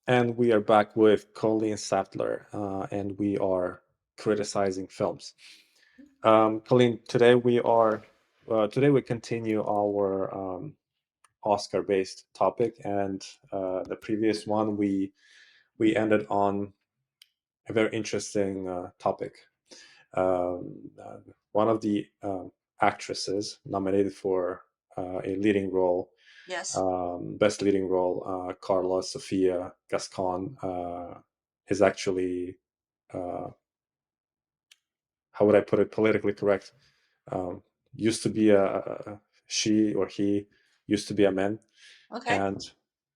And we are back with Colleen Saftler, and we are criticizing films. Colleen, today we continue our Oscar-based topic, and the previous one we ended on a very interesting topic. One of the actresses nominated for a leading role, Yes. best leading role, Carla Sofia Gascon, is actually, uh, how would I put it, politically correct. Um, used to be she or he used to be a man, Okay. and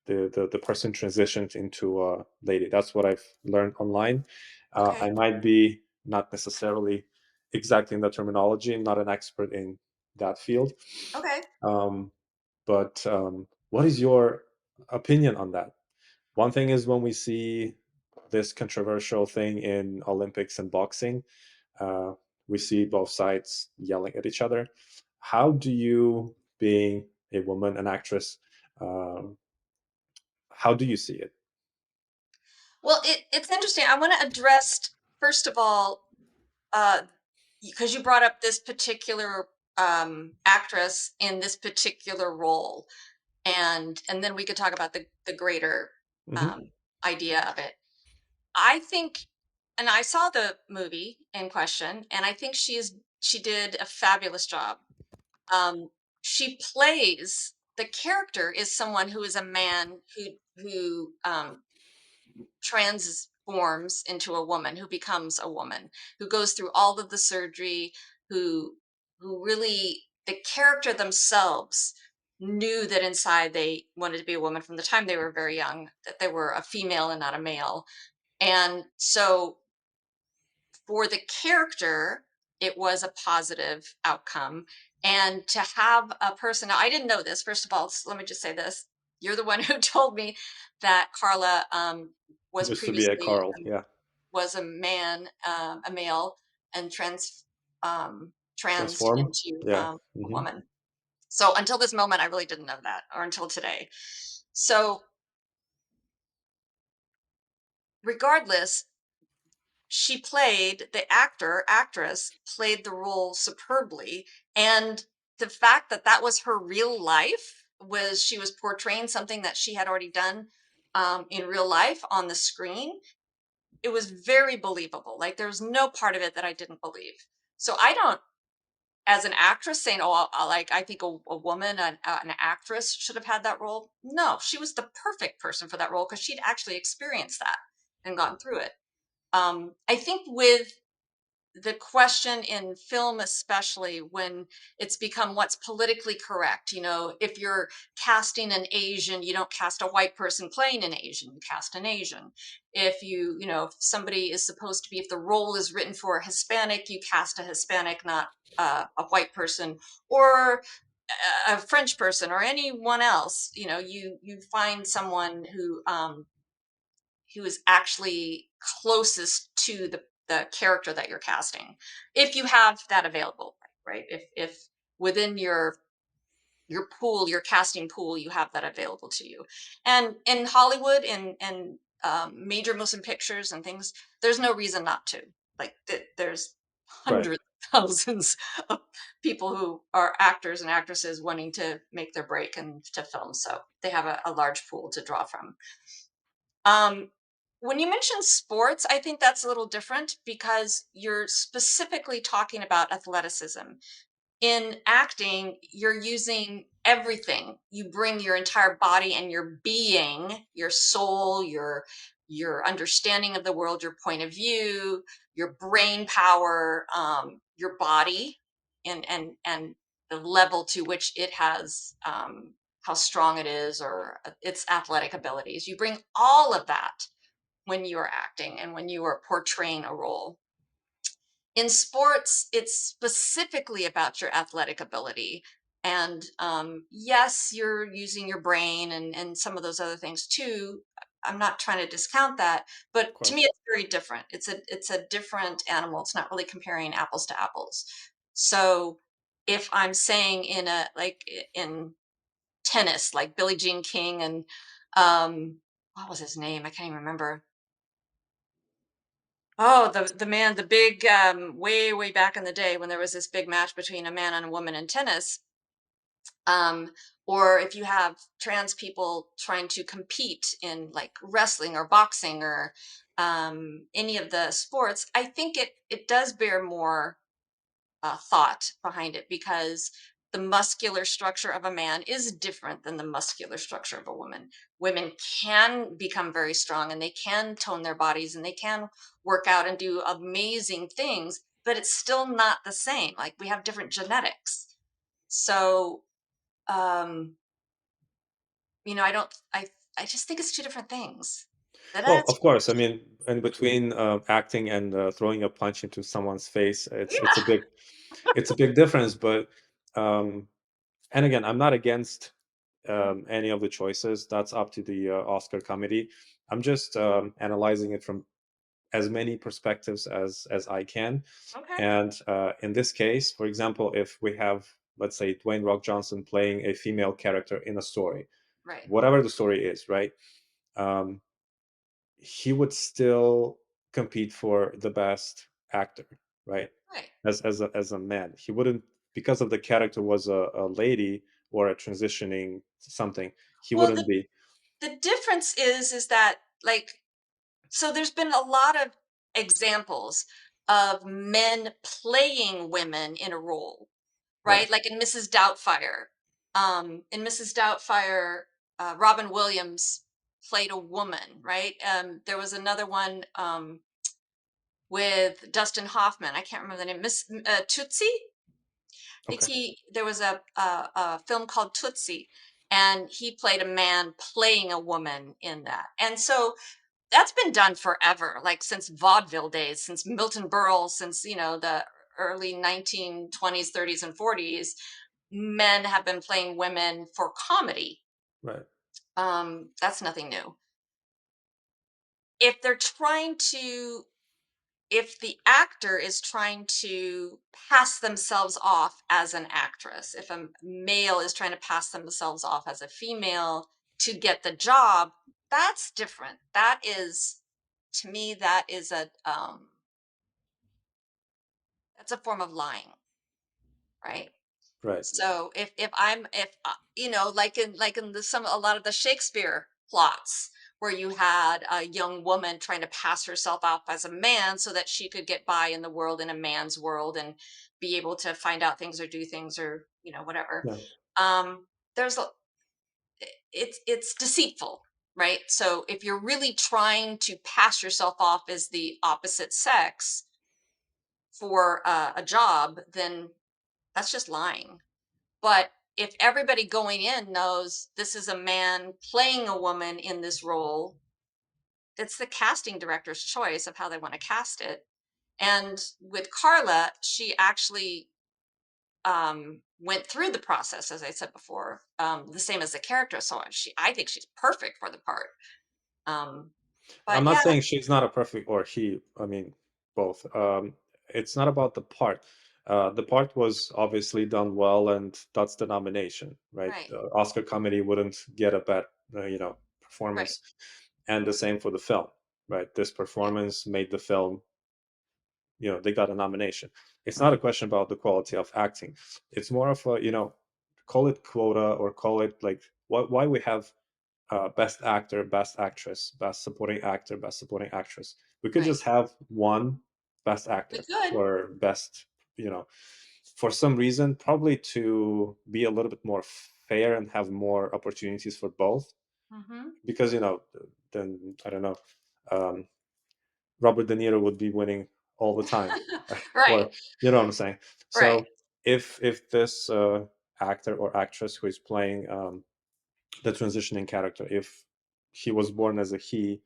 the person transitioned into a lady. That's what I've learned online. Okay. I might be not necessarily exactly in the terminology, not an expert in that field. Okay. Um, but what is your opinion on that? One thing is when we see this controversial thing in Olympics and boxing, uh, we see both sides yelling at each other. How do you, being a woman, an actress, um, how do you see it? Well, it's interesting. I want to address first of all, uh, because you brought up this particular actress in this particular role, and then we could talk about the greater Hmm. um, idea of it. I think, and I saw the movie in question, and I think she did a fabulous job. Um, she plays the character is someone who is a man who transforms into a woman, who becomes a woman, who goes through all of the surgery, who who really the character themselves knew that inside they wanted to be a woman from the time they were very young, that they were a female and not a male. And so for the character, it was a positive outcome. And to have a person, now I didn't know this, first of all, let me just say this. You're the one who told me that Carla was Used to be a previously Carl, yeah, was a man, a male, and trans transform, into yeah. a Hmm. woman. So until this moment, I really didn't know that, or until today. So regardless, actress played the role superbly. And the fact that that was her real life, was she was portraying something that she had already done in real life on the screen. It was very believable. Like there was no part of it that I didn't believe. So I don't, as an actress, saying, "Oh, like I think a woman, an actress, should have had that role." No, she was the perfect person for that role because she'd actually experienced that and gone through it. I think with the question in film, especially when it's become what's politically correct, if you're casting an Asian, you don't cast a white person playing an Asian, you cast an Asian. If if somebody is supposed to be, if the role is written for a Hispanic, you cast a Hispanic, not a white person, or a French person, or anyone else. You find someone who is actually closest to the character that you're casting, if you have that available, right? If within your pool, your casting pool, you have that available to you. And in Hollywood and major motion pictures and things, there's no reason not to. Like there's Right. hundreds, thousands of people who are actors and actresses wanting to make their break and to film, so they have a large pool to draw from. Um, when you mention sports, I think that's a little different because you're specifically talking about athleticism. In acting, you're using everything. You bring your entire body and your being, your soul, your understanding of the world, your point of view, your brain power, your body, and the level to which it has, how strong it is, or its athletic abilities. You bring all of that when you are acting and when you are portraying a role. In sports, it's specifically about your athletic ability. And yes, you're using your brain and some of those other things too. I'm not trying to discount that, Of but to me, course. it's very different. It's a different animal. It's not really comparing apples to apples. So if I'm saying in in tennis, like Billie Jean King and what was his name? I can't even remember. Oh, the man, the big, way back in the day when there was this big match between a man and a woman in tennis. Um, or if you have trans people trying to compete in like wrestling or boxing or any of the sports, I think it does bear more thought behind it, because the muscular structure of a man is different than the muscular structure of a woman. Women can become very strong and they can tone their bodies and they can work out and do amazing things, but it's still not the same. Like we have different genetics. So, um, I don't, I just think it's two different things. Did I Well, answer of your course. I question? mean, in between acting and throwing a punch into someone's face, it's a Yeah. big difference. But um, and again, I'm not against any of the choices. That's up to the Oscar committee. I'm just analyzing it from as many perspectives as I can. Okay. And in this case, for example, if we have, let's say, Dwayne Rock Johnson playing a female character in a story, Right. whatever the story is, right? Um, he would still compete for the best actor, right? Right. As a man, he wouldn't, because of the character was a lady or a transitioning something. He Well, wouldn't be the difference is that, like, so there's been a lot of examples of men playing women in a role, right. right? Like in Mrs. Doubtfire. In Mrs. Doubtfire, Robin Williams played a woman, right? There was another one with Dustin Hoffman. I can't remember the name. Miss Tootsie. I think Okay. there was a film called Tootsie, and he played a man playing a woman in that. And so that's been done forever, like since vaudeville days, since Milton Berle, since the early 1920s, 30s, and 40s. Men have been playing women for comedy. Right. That's nothing new. If they're trying to, if the actor is trying to pass themselves off as an actress, if a male is trying to pass themselves off as a female to get the job, that's different. That is, to me, that is that's a form of lying, right? Right. So if like in a lot of the Shakespeare plots where you had a young woman trying to pass herself off as a man so that she could get by in the world, in a man's world, and be able to find out things or do things or whatever. Yeah. There's a it's deceitful, right? So if you're really trying to pass yourself off as the opposite sex for a job, then that's just lying. But if everybody going in knows this is a man playing a woman in this role, it's the casting director's choice of how they want to cast it. And with Carla, she actually went through the process, as I said before, the same as the character. So I think she's perfect for the part. Um, I'm but not yeah, saying she's not a perfect, or he, I mean, both. It's not about the part. The part was obviously done well, and that's the nomination, right? right, The Oscar committee wouldn't get a bad, right, performance, and the same for the film, right? This yeah, performance made the film, they got a nomination. It's not a question about the quality of acting. It's more of a, call it quota or call it like why we have best actor, best actress, best supporting actor, best supporting actress. We could right. just have one best We actor could. or best, you know, for some reason, probably to be a little bit more fair and have more opportunities for both. Hmm. Because, then I don't know, um, Robert De Niro would be winning all the time, Right, or you know what I'm saying. right, So if this actor or actress who is playing the transitioning character, if he was born as a he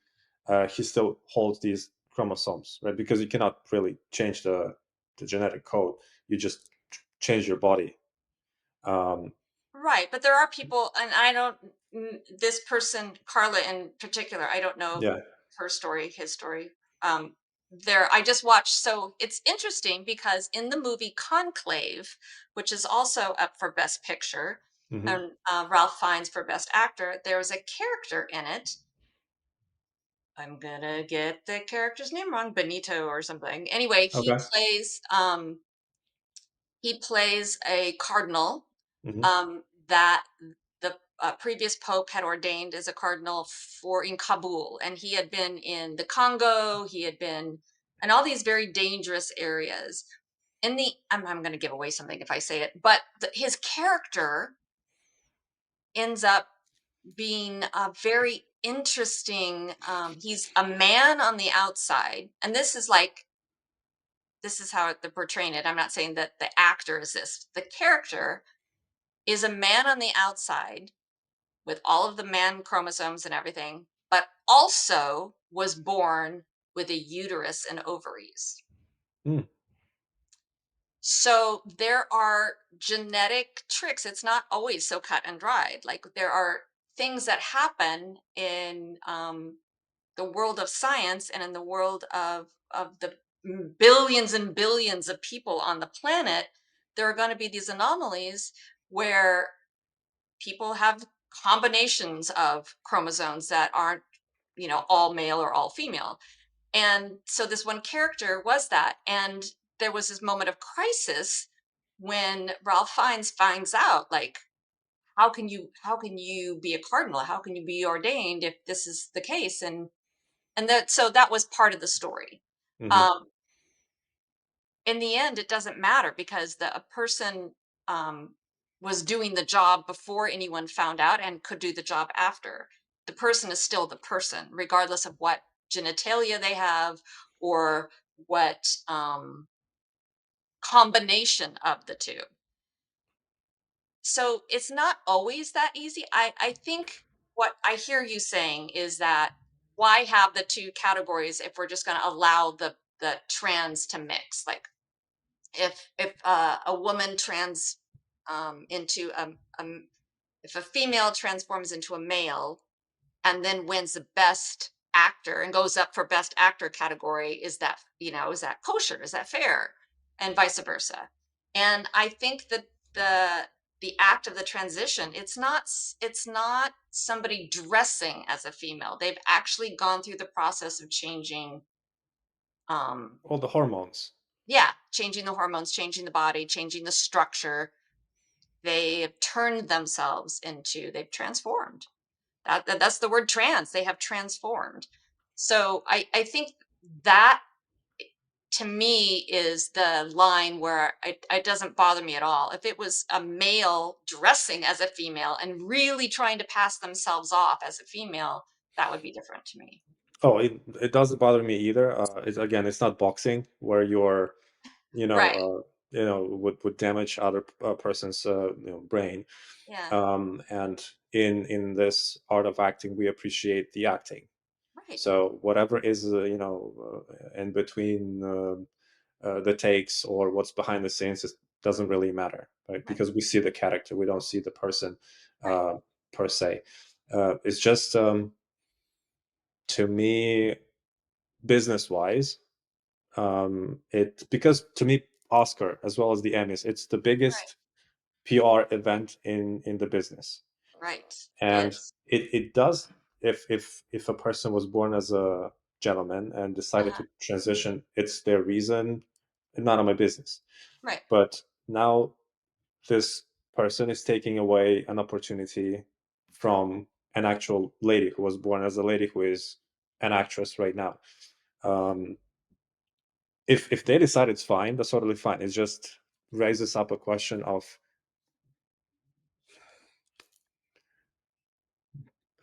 still holds these chromosomes, right? Because you cannot really change the genetic code. You just change your body. Um, right. But there are people, and I don't. This person, Carla in particular, I don't know yeah. her story, his story. There, I just watched. So it's interesting because in the movie Conclave, which is also up for Best Picture, Hmm. and Ralph Fiennes for Best Actor, there was a character in it I'm gonna get the character's name wrong, Benito or something. Anyway, Okay. he plays a cardinal Hmm. that the previous pope had ordained as a cardinal for in Kabul, and he had been in the Congo. He had been in all these very dangerous areas. I'm going to give away something if I say it, but his character ends up being a very interesting. He's a man on the outside, and this is how they're portraying it. I'm not saying that the actor is this. The character is a man on the outside with all of the man chromosomes and everything, but also was born with a uterus and ovaries. Mm. So there are genetic tricks. It's not always so cut and dried. Like there are things that happen in the world of science and in the world of the billions and billions of people on the planet. There are going to be these anomalies where people have combinations of chromosomes that aren't, all male or all female. And so this one character was that. And there was this moment of crisis when Ralph Fiennes finds out, like, how can you be a cardinal? How can you be ordained if this is the case? And that was part of the story. Hmm. Um, in the end, it doesn't matter because the a person um, was doing the job before anyone found out and could do the job after. The person is still the person, regardless of what genitalia they have or what combination of the two. So it's not always that easy. I think what I hear you saying is that why have the two categories if we're just going to allow the trans to mix? Like if a woman trans into if a female transforms into a male and then wins the best actor and goes up for best actor category, is that kosher, is that fair, and vice versa. And I think that the act of the transition, it's not somebody dressing as a female. They've actually gone through the process of changing, um All the hormones. yeah, changing the hormones, changing the body, changing the structure. They have turned themselves into, they've transformed. That's the word trans. They have transformed. So I think that to me is the line where it doesn't bother me at all. If it was a male dressing as a female and really trying to pass themselves off as a female, that would be different to me. Oh, it doesn't bother me either. It's not boxing where you're, Right. would damage other person's brain. Yeah. And in this art of acting, we appreciate the acting. Right. So whatever is in between the takes or what's behind the scenes, it doesn't really matter, right? Right. Because we see the character, we don't see the person Right. uh, per se. It's just to me, business wise, it because to me, Oscar as well as the Emmys, it's the Right. biggest PR event in the business, Right. It and is. it does, if a person was born as a gentleman and decided Uh-huh. to transition, it's their reason, none of my business. Right. But now this person is taking away an opportunity from an actual lady who was born as a lady who is an actress right now. um, if they decide it's fine, that's totally fine. It just raises up a question of,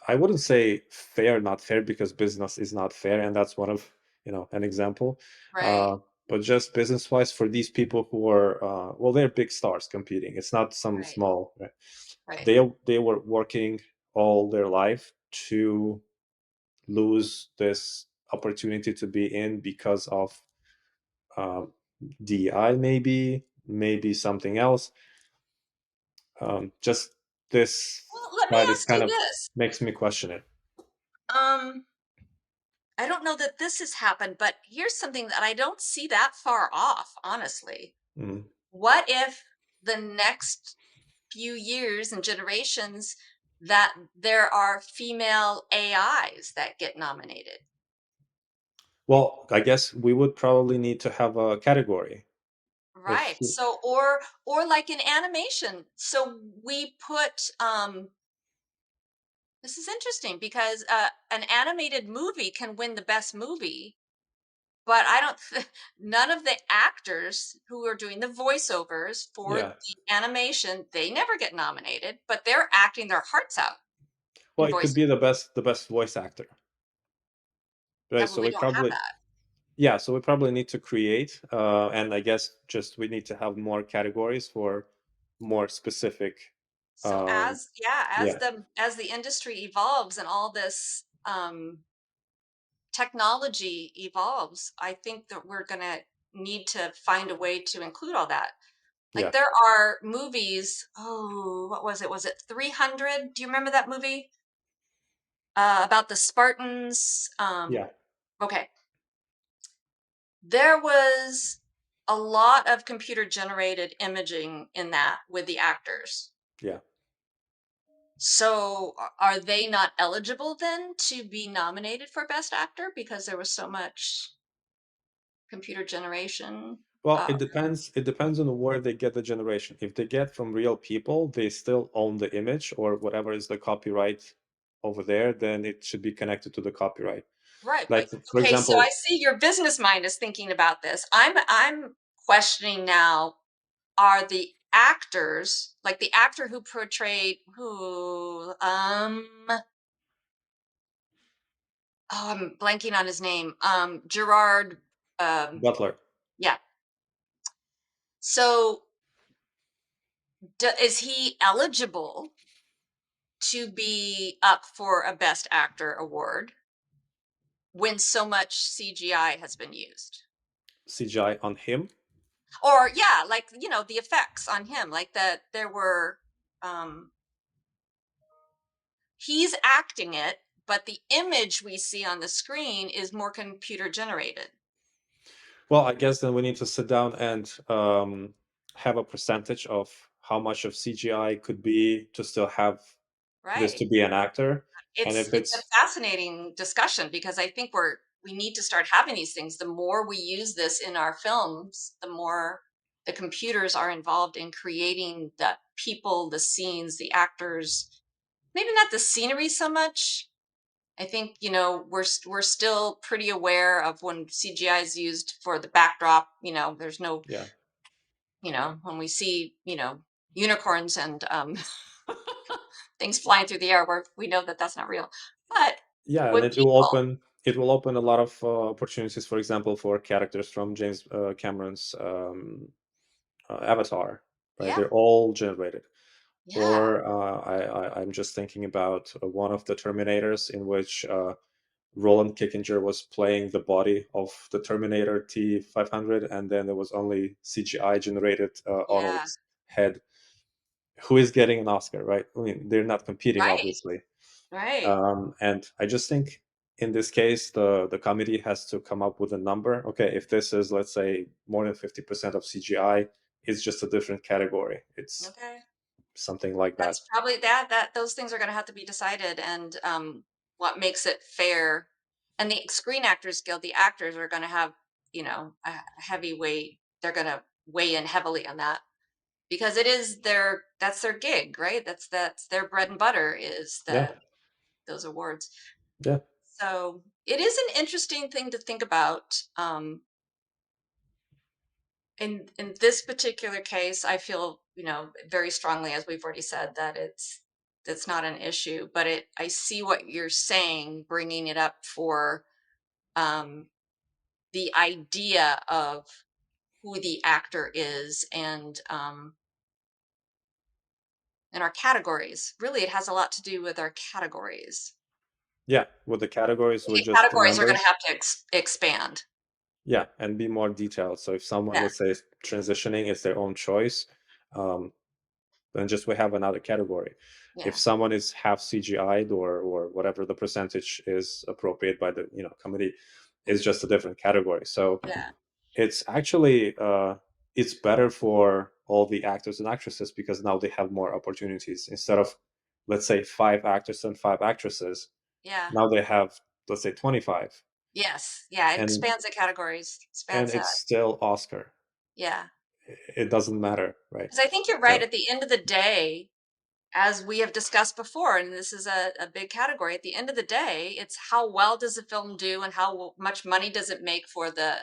I wouldn't say fair, not fair, because business is not fair, and that's one of, an example. Right. Uh, but just business wise, for these people who are, well, they're big stars competing. It's not some Right. small. Right? Right. They were working all their life to lose this opportunity to be in because of uh, DEI, maybe something else. Just this Well, let me side is ask kind you of this. makes me question it. Um, I don't know that this has happened, but here's something that I don't see that far off, honestly. Mhm. What if the next few years and generations that there are female AIs that get nominated? Well, I guess we would probably need to have a category. If Right. So or like in animation. So we put this is interesting because an animated movie can win the best movie, but I don't none of the actors who are doing the voiceovers for yeah, the animation, they never get nominated, but they're acting their hearts out well, in it could voice. be the best voice actor, Yeah, right? but So we we don't have probably that. yeah, so we probably need to create, and I guess just we need to have more categories for more specific. So Um, as yeah, yeah, as the industry evolves and all this technology evolves, I think that we're going to need to find a way to include all that. Like yeah, there are movies, oh, what was it? Was it 300? Do you remember that movie? About the Spartans. yeah, Okay. There was a lot of computer generated imaging in that with the actors. yeah. So are they not eligible then to be nominated for Best Actor because there was so much computer generation? Well, Uh, it depends on where they get the generation. If they get from real people, they still own the image or whatever is the copyright over there, then it should be connected to the copyright. Right, Like but for okay, so I example, see your business mind is thinking about this. I'm questioning now, are the actors, like the actor who portrayed who oh, I'm blanking on his name. Gerard Butler, yeah. So is he eligible to be up for a best actor award when so much CGI has been used? CGI on him. Or yeah, like the effects on him, like that there were um he's acting it, but the image we see on the screen is more computer generated. Well, I guess then we need to sit down and have a percentage of how much of CGI could be to still have this Right. to be an actor. And if It's a it's fascinating discussion because I think we need to start having these things. The more we use this in our films, the more the computers are involved in creating the people, the scenes, the actors, maybe not the scenery so much. I think we're still pretty aware of when CGI is used for the backdrop. There's no yeah, when we see unicorns and things flying through the air, we know that that's not real. But yeah, and with people, it will open a lot of opportunities, for example, for characters from James Cameron's Avatar, right? yeah, They're all generated. yeah, Or I'm just thinking about one of the Terminators in which Roland Kickinger was playing the body of the Terminator T500, and then there was only CGI generated yeah, Arnold's head. Who is getting an Oscar, right? I mean, they're not competing, right, obviously. right. And I just think in this case, the committee has to come up with a number. Okay, if this is, let's say, more than 50% of CGI, it's just a different category. It's Okay. something like that. That's probably that those things are going to have to be decided, and what makes it fair. And the Screen Actors Guild, the actors are going to have a heavy weight. They're going to weigh in heavily on that because it is that's their gig, right? That's their bread and butter is Yeah, those awards. yeah, So it is an interesting thing to think about. In this particular case, I feel very strongly, as we've already said, that it's not an issue. But I see what you're saying, bringing it up for um, the idea of who the actor is and our categories. Really, it has a lot to do with our categories. yeah. With the categories, I with think just the categories are going to numbers. have to expand. Yeah, and be more detailed. So if someone, Yeah, let's say, is transitioning, it's their own choice. Um, then just we have another category. If yeah, someone is half CGI'd or whatever the percentage is appropriate by the committee, is just a different category. So yeah, it's actually it's better for all the actors and actresses because now they have more opportunities instead of, let's say, five actors and five actresses. yeah. Now they have, let's say, 25. Yes. Yeah, it and expands the categories, and expands that. it's still Oscar. Yeah. It doesn't matter, right? Because I think you're right. So At the end of the day, as we have discussed before, and this is a big category, at the end of the day, it's how well does the film do and how much money does it make for the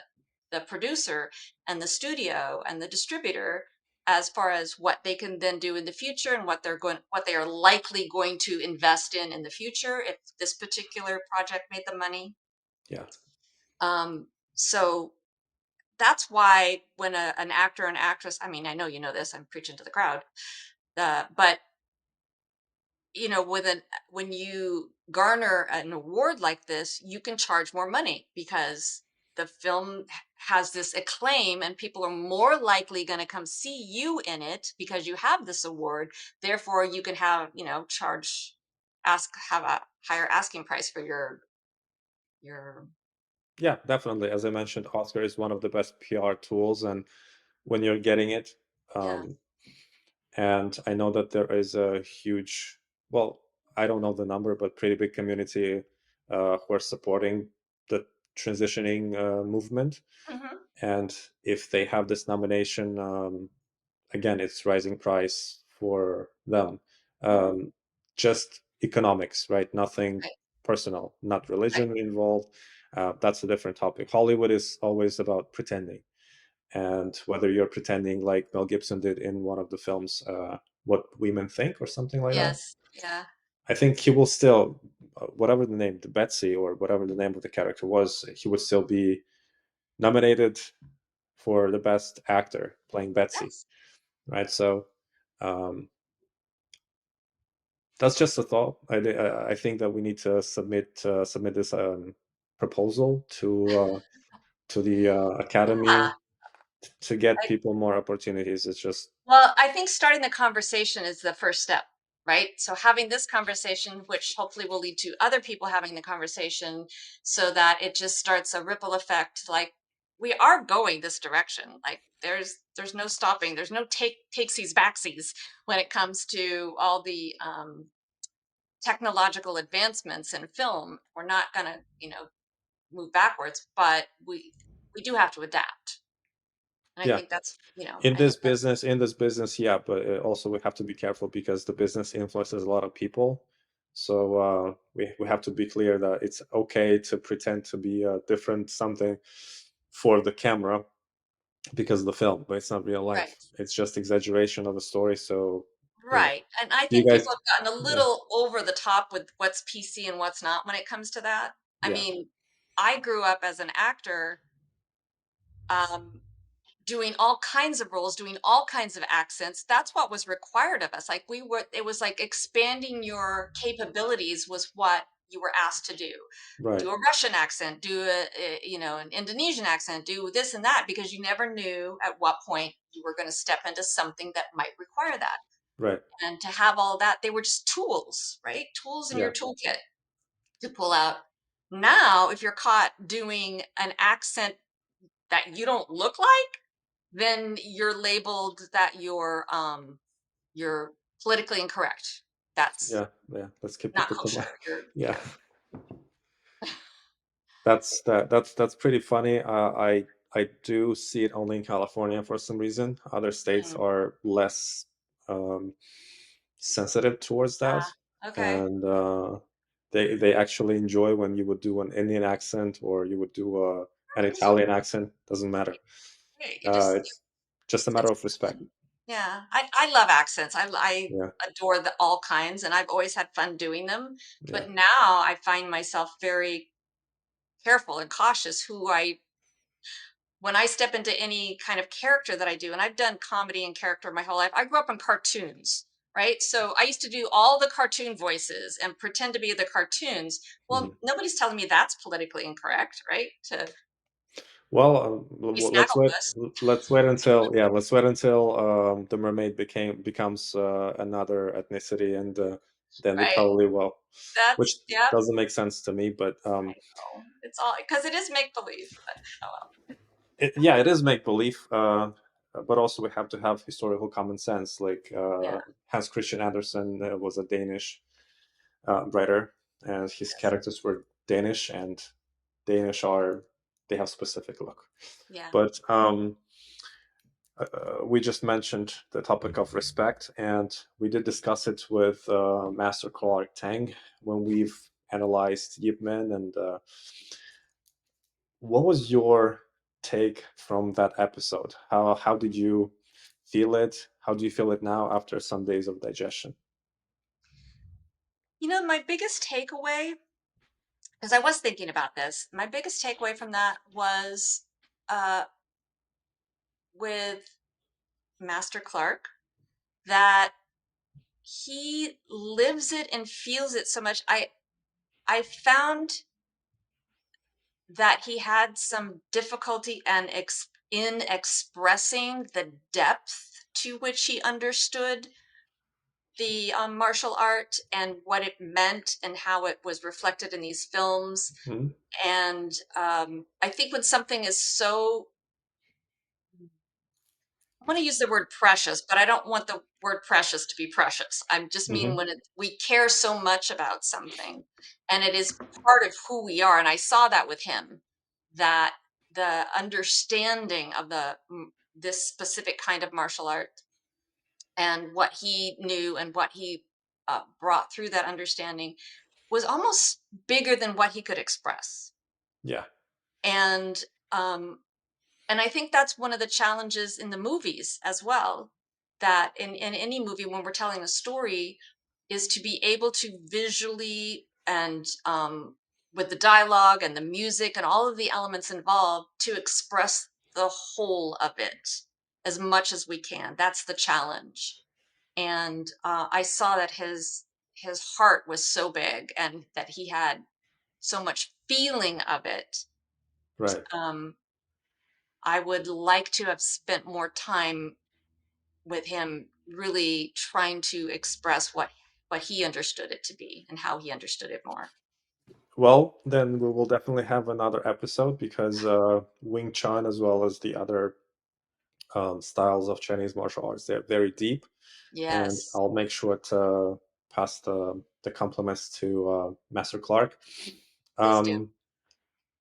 producer and the studio and the distributor, as far as what they can then do in the future and what they are likely going to invest in the future if this particular project made the money. yeah, So that's why when an actor and actress, I mean, I know you know this, I'm preaching to the crowd, but with an when you garner an award like this, you can charge more money because the film has this acclaim and people are more likely going to come see you in it because you have this award. Therefore, you can have, charge have a higher asking price for your yeah, definitely. As I mentioned, Oscar is one of the best PR tools, and when you're getting it, yeah. um, and I know that there is a huge, well, I don't know the number, but pretty big community who are supporting the transitioning movement. Hmm. And if they have this nomination, again, it's rising price for them. Hmm. Um, just economics, right? Nothing Right. personal, not Right. religion involved. That's a different topic. Hollywood is always about pretending, and whether you're pretending like Mel Gibson did in one of the films, What Women Think or something like that. Yes. Yeah. I think he will still, whatever the name, the Betsy or whatever the name of the character was, he would still be nominated for the best actor playing Betsy, Yes. right? So um, that's just a thought. I think that we need to submit this proposal to the Yeah. academy to get people more opportunities. It's just Well, I think starting the conversation is the first step, right? So having this conversation, which hopefully will lead to other people having the conversation so that it just starts a ripple effect. Like we are going this direction. Like there's no stopping. There's no takesies backsies when it comes to all the technological advancements in film. We're not gonna, move backwards, but we do have to adapt. And I yeah. think that's, In I think that's this business, yeah, but also we have to be careful because the business influences a lot of people. So we have to be clear that it's okay to pretend to be a different something for the camera because of the film, but it's not real life. right. It's just exaggeration of a story. So you know, Right, and I you think guys, people have gotten a yeah, little over the top with what's PC and what's not when it comes to that. I yeah, mean, I grew up as an actor, um, doing all kinds of roles, doing all kinds of accents. That's what was required of us. Like it was like expanding your capabilities was what you were asked to do. right, Do a Russian accent, do an Indonesian accent, do this and that, because you never knew at what point you were going to step into something that might require that. right, And to have all that, they were just tools, right? Tools in yeah, your toolkit to pull out. Now, if you're caught doing an accent that you don't look like, then you're labeled that you're politically incorrect. That's yeah, yeah. Let's keep it not kosher. diplomatic. You're Yeah, that's pretty funny. I do see it only in California for some reason. Other states mm, are less um, sensitive towards that, okay. and they actually enjoy when you would do an Indian accent or you would do an Right. Italian accent. Doesn't matter. Right. You just It's just a matter it's of respect. yeah. I love accents. I Yeah, adore all kinds, and I've always had fun doing them. yeah. But now I find myself very careful and cautious who I when I step into any kind of character that I do, and I've done comedy and character my whole life. I grew up in cartoons, right? So I used to do all the cartoon voices and pretend to be the cartoons. Mhm. Well, nobody's telling me that's politically incorrect, right? To Well, be let's wait. Snagglepuss, Let's wait until yeah. Let's wait until the mermaid becomes another ethnicity, and then we right? probably will, which That's yeah. doesn't make sense to me. But I know it's all because it is make believe. But oh well, yeah, it is make believe. But also we have to have historical common sense. Like yeah. Hans Christian Andersen was a Danish writer, and his Yes. characters were Danish, and Danish are, they have specific look. Yeah. But we just mentioned the topic of respect, and we did discuss it with Master Clark Tang when we've analyzed Yip Man. And what was your take from that episode? How did you feel it? How do you feel it now after some days of digestion? My biggest takeaway, because I was thinking about this, my biggest takeaway from that was uh, with Master Clark that he lives it and feels it so much. I found that he had some difficulty in expressing the depth to which he understood the martial art and what it meant and how it was reflected in these films. Mhm. And I think when something is so, I want to use the word precious, but I don't want the word precious to be precious. I just mean Mhm. when we care so much about something and it is part of who we are. And I saw that with him, that the understanding of this specific kind of martial art and what he knew and what he brought through that understanding was almost bigger than what he could express. Yeah. And um, and I think that's one of the challenges in the movies as well. That in any movie, when we're telling a story, is to be able to visually and with the dialogue and the music and all of the elements involved to express the whole of it as much as we can. That's the challenge. And I saw that his heart was so big and that he had so much feeling of it. Right. um, I would like to have spent more time with him really trying to express what he understood it to be and how he understood it more. Well, then we will definitely have another episode because Wing Chun, as well as the other styles of Chinese martial arts, they're very deep, and Yes, I'll make sure to pass the compliments to Master Clark. please do. Um,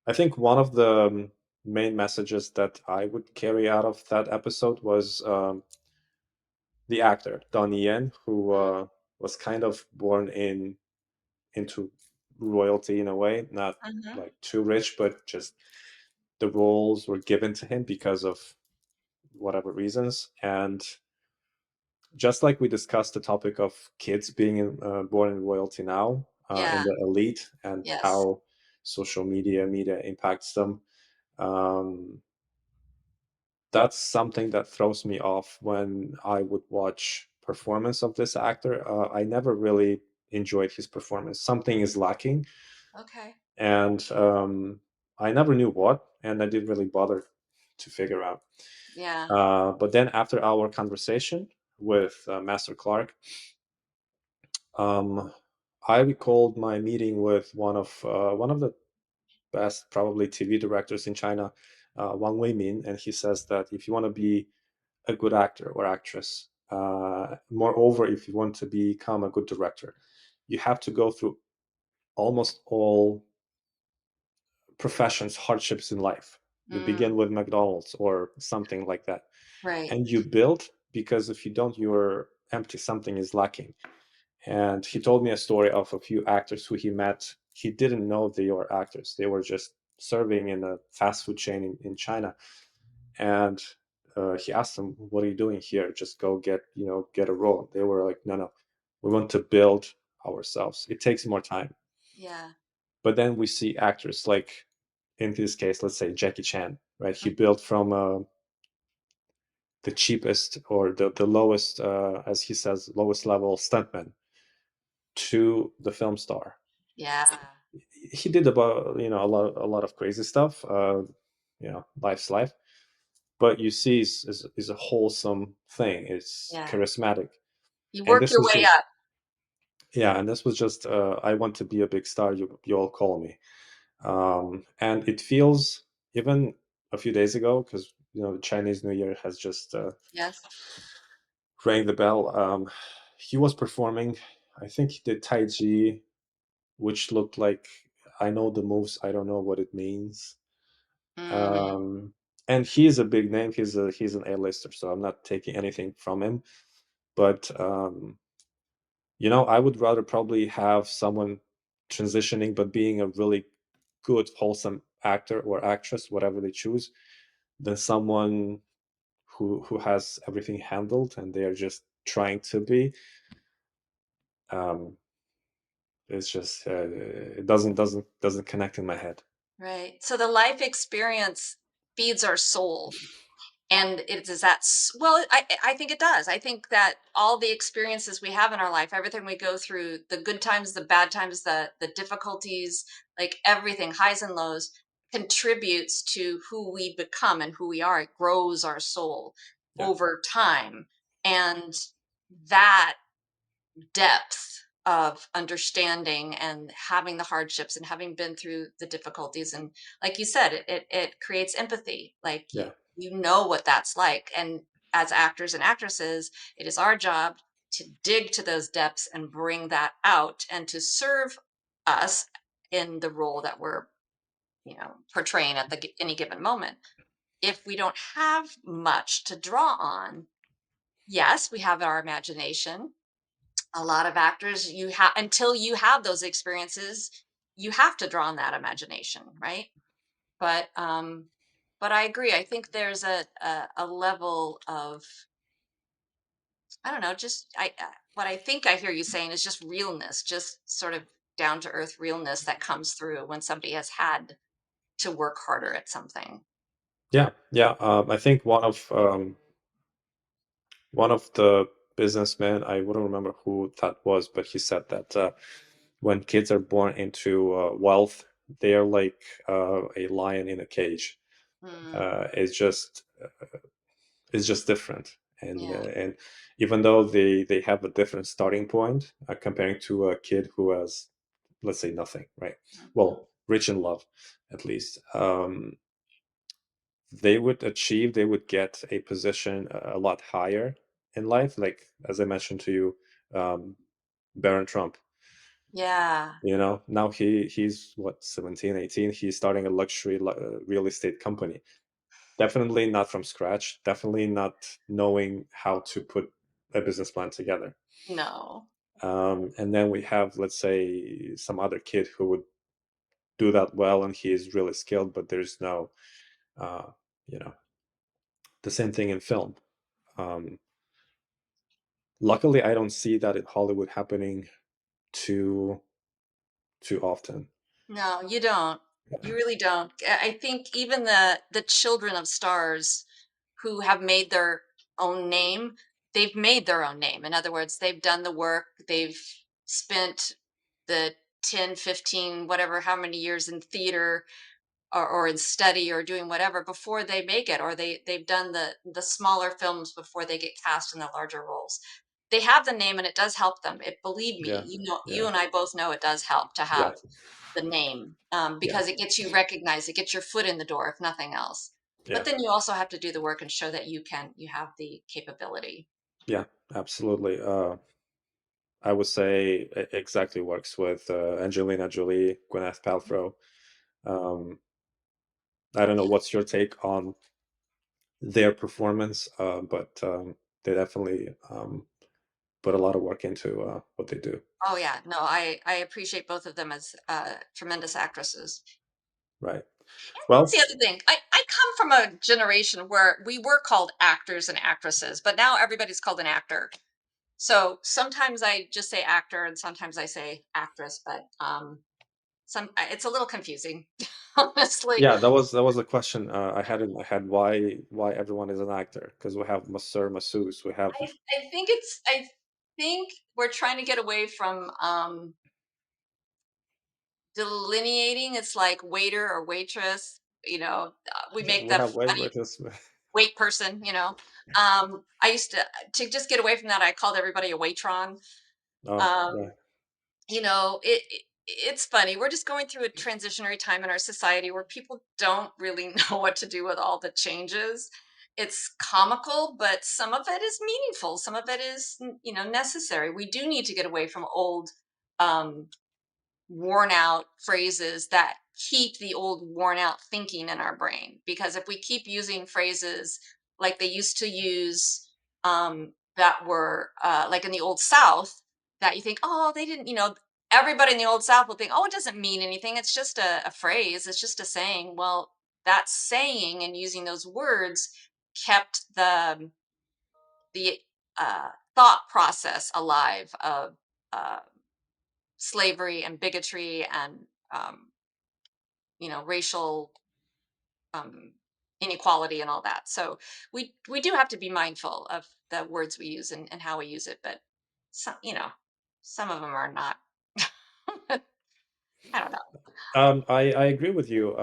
I think one of the main messages that I would carry out of that episode was the actor Donnie Yen, who was kind of born into royalty in a way, not Mm-hmm. like too rich, but just the roles were given to him because of whatever reasons. And just like we discussed the topic of kids being born in royalty now, in Yeah. the elite, and Yes. how social media impacts them. Um, that's something that throws me off when I would watch performance of this actor. I never really enjoyed his performance. Something is lacking, Okay. and I never knew what, and I didn't really bother to figure out. Yeah. But then after our conversation with Master Clark, um, I recalled my meeting with one of the best probably TV directors in China, Wang Weimin, and he says that if you want to be a good actor or actress, moreover, if you want to become a good director, you have to go through almost all professions hardships in life. You begin Mm, with McDonald's or something like that, right. and you build, because if you don't, you're empty. Something is lacking. And he told me a story of a few actors who he met. He didn't know they were actors. They were just serving in a fast food chain in China. And he asked them, "What are you doing here? Just go get a role." They were like, "No, no, we want to build ourselves. It takes more time." Yeah. But then we see actors like, in this case, let's say Jackie Chan, right? He Mm, built from the cheapest or the lowest, as he says, lowest level stuntman to the film star. yeah. He did about a lot of crazy stuff. Life's life, but you see, is a wholesome thing. It's Yeah. charismatic, You and work this your was way just up. yeah, and this was just I want to be a big star. You all call me. And it feels, even a few days ago, because the Chinese New Year has just Yes. rang the bell. He was performing. I think he did Tai Chi, which looked like I know the moves, I don't know what it means. Mm, Um, and he's a big name. He's an A-lister, so I'm not taking anything from him. But I would rather probably have someone transitioning, but being a really good, wholesome actor or actress, whatever they choose, than someone who has everything handled and they are just trying to be. Um, it's just it doesn't connect in my head. right. So the life experience feeds our soul. And it does that well, I think it does. I think that all the experiences we have in our life, everything we go through, the good times, the bad times, the difficulties, like everything, highs and lows, contributes to who we become and who we are. It grows our soul Yeah, over time. And that depth of understanding and having the hardships and having been through the difficulties, and like you said, it creates empathy, like yeah, you know what that's like. And as actors and actresses, it is our job to dig to those depths and bring that out and to serve us in the role that we're portraying at any given moment. If we don't have much to draw on, yes, we have our imagination. A lot of actors, you have, until you have those experiences, you have to draw on that imagination, right? But I agree. I think there's a level of, I don't know, just what I think I hear you saying is just realness, just sort of down to earth realness that comes through when somebody has had to work harder at something. yeah, yeah. I think one of the businessmen, I wouldn't remember who that was, but he said that when kids are born into wealth, they are like a lion in a cage. Mm, It's just different, and yeah. even though they have a different starting point, comparing to a kid who has, let's say, nothing, right? Mhm. Well, rich in love, at least. They would get a position a lot higher in life, like as I mentioned to you, um, Baron Trump. Yeah. Now he's what, 17, 18. He's starting a luxury real estate company. Definitely not from scratch. Definitely not knowing how to put a business plan together. No. And then we have, let's say, some other kid who would do that well, and he is really skilled, but there's no, uh, you know, the same thing in film. Um, Luckily, I don't see that in Hollywood happening too too often. No, you don't. Yeah, You really don't. I think even the children of stars who have made their own name, they've made their own name. In other words, they've done the work, they've spent the 10, 15, whatever, how many years in theater or in study or doing whatever before they make it, or they've done the smaller films before they get cast in the larger roles. They have the name and it does help them. It believe me, yeah, you yeah, and I both know it does help to yeah, have the name, yeah, because it gets you recognized, it gets your foot in the door, if nothing else. But yeah, then you also have to do the work and show that you have the capability. yeah. Absolutely. I would say it exactly works with Angelina Jolie, Gwyneth Paltrow. Um, I don't know Yeah. what's your take on their performance, but they definitely put a lot of work into what they do. Oh yeah. No, I appreciate both of them as tremendous actresses. Right. That's Well, the other thing. I come from a generation where we were called actors and actresses, but now everybody's called an actor. So sometimes I just say actor and sometimes I say actress, but it's a little confusing, honestly. yeah, that was a question I had in my head. Why everyone is an actor? Because we have Masseur, masseuse, we have I think we're trying to get away from delineating. It's like waiter or waitress, we make we that have wait, funny wait, this. wait person. I used to just get away from that, I called everybody a waitron. Oh, um right. it's funny, we're just going through a transitionary time in our society where people don't really know what to do with all the changes. It's comical, but some of it is meaningful, some of it is necessary. We do need to get away from old um worn out phrases that keep the old worn out thinking in our brain. Because if we keep using phrases like they used to use, that were like in the old South, that you think, oh, they didn't, everybody in the old South will think, oh, it doesn't mean anything. It's just a phrase, it's just a saying. Well, that saying and using those words kept the thought process alive of uh, slavery and bigotry and um, racial um, inequality and all that. So we do have to be mindful of the words we use and how we use it. But some of them are not. I don't know. I agree with you.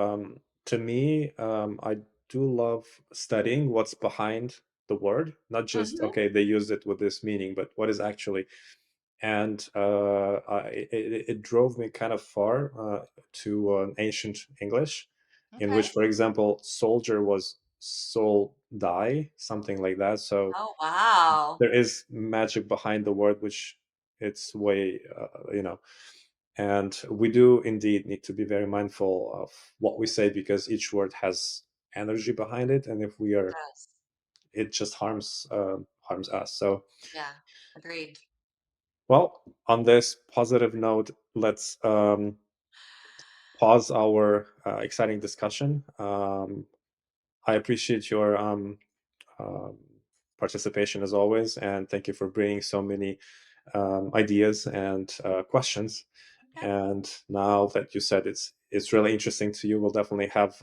To me, I do love studying what's behind the word, not just Hmm. okay, they use it with this meaning, but what is actually. And it drove me kind of far to ancient English, in which, Okay. for example, soldier was soul die, something like that. So Oh wow. there is magic behind the word, which it's way, and we do indeed need to be very mindful of what we say because each word has energy behind it, and if we It are, does. it just harms us. So, Yeah. Agreed. well, on this positive note, let's pause our exciting discussion. I appreciate your um, participation as always, and thank you for bringing so many ideas and questions. Okay. And now that you said it's really interesting to you, we'll definitely have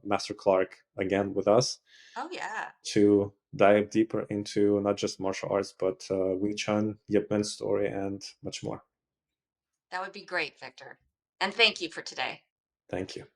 Master Clark again with us Oh yeah. to dive deeper into not just martial arts, but Wing Chun, Yip Man's story, and much more. That would be great, Victor. And thank you for today. Thank you.